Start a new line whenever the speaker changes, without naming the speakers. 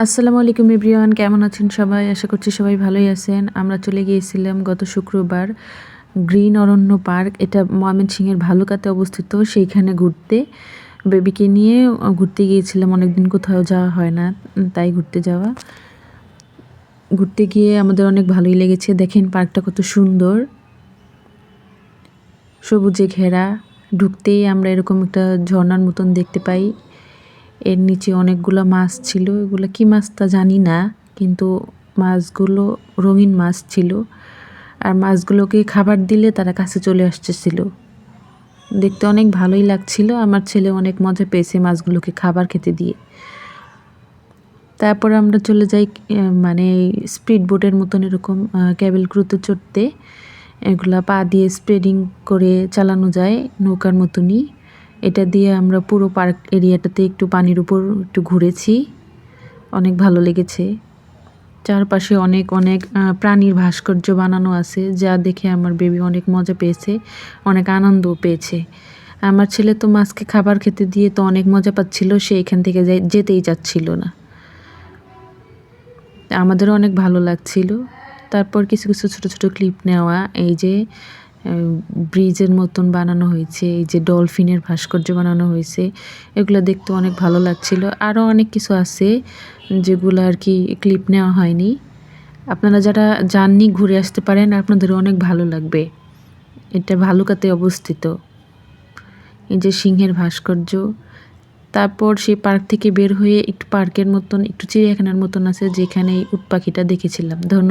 আসসালামু আলাইকুম এভরিওয়ান, কেমন আছেন সবাই? আশা করছি সবাই ভালোই আছেন। আমরা চলে গিয়েছিলাম গত শুক্রবার গ্রিন অরণ্য পার্ক, এটা ময়মনসিংহের ভালুকাতে অবস্থিত। সেইখানে ঘুরতে বেবিকে নিয়ে ঘুরতে গিয়েছিলাম। অনেকদিন কোথাও যাওয়া হয় না, তাই ঘুরতে যাওয়া। ঘুরতে গিয়ে আমাদের অনেক ভালোই লেগেছে। দেখেন পার্কটা কত সুন্দর, সবুজে ঘেরা। ঢুকতেই আমরা এরকম একটা ঝর্ণার মতন দেখতে পাই। এর নিচে অনেকগুলো মাছ ছিল, এগুলো কি মাছ তা জানি না, কিন্তু মাছগুলো রঙিন মাছ ছিল। আর মাছগুলোকে খাবার দিলে তারা কাছে চলে আসতেছিল। দেখতে অনেক ভালোই লাগছিল। আমার ছেলে অনেক মজা পেয়েছে মাছগুলোকে খাবার খেতে দিয়ে। তারপর আমরা চলে যাই মানে স্পিড বোটের মতন এরকম ক্যাবেল ক্রুতে চড়তে। এগুলা পা দিয়ে স্প্রেডিং করে চালানো যায়, নৌকার মতনই। এটা দিয়ে আমরা পুরো পার্ক এরিয়াটাতে একটু পানির উপর একটু ঘুরেছি, অনেক ভালো লেগেছে। চারপাশে অনেক অনেক প্রাণীর ভাস্কর্য বানানো আছে, যা দেখে আমার বেবি অনেক মজা পেয়েছে, অনেক আনন্দও পেয়েছে। আমার ছেলে তো মাছকে খাবার খেতে দিয়ে তো অনেক মজা পাচ্ছিল, সে এখান থেকে যেতেই চাচ্ছিল না। আমাদেরও অনেক ভালো লাগছিল। তারপর কিছু কিছু ছোট ছোট ক্লিপ নেওয়া। এই যে ব্রিজের মতন বানানো হয়েছে, এই যে ডলফিনের ভাস্কর্য বানানো হয়েছে, এগুলো দেখতে অনেক ভালো লাগছিল। আরও অনেক কিছু আছে যেগুলো আর কি ক্লিপ নেওয়া হয়নি। আপনারা যারা যাননি ঘুরে আসতে পারেন, আপনাদেরও অনেক ভালো লাগবে। এটা ভালুকাতে অবস্থিত। এই যে সিংহের ভাস্কর্য। তারপর সেই পার্ক থেকে বের হয়ে একটু পার্কের মতন, একটু চিড়িয়াখানার মতন আছে, যেখানে উট পাখিটা দেখেছিলাম। ধন্যবাদ।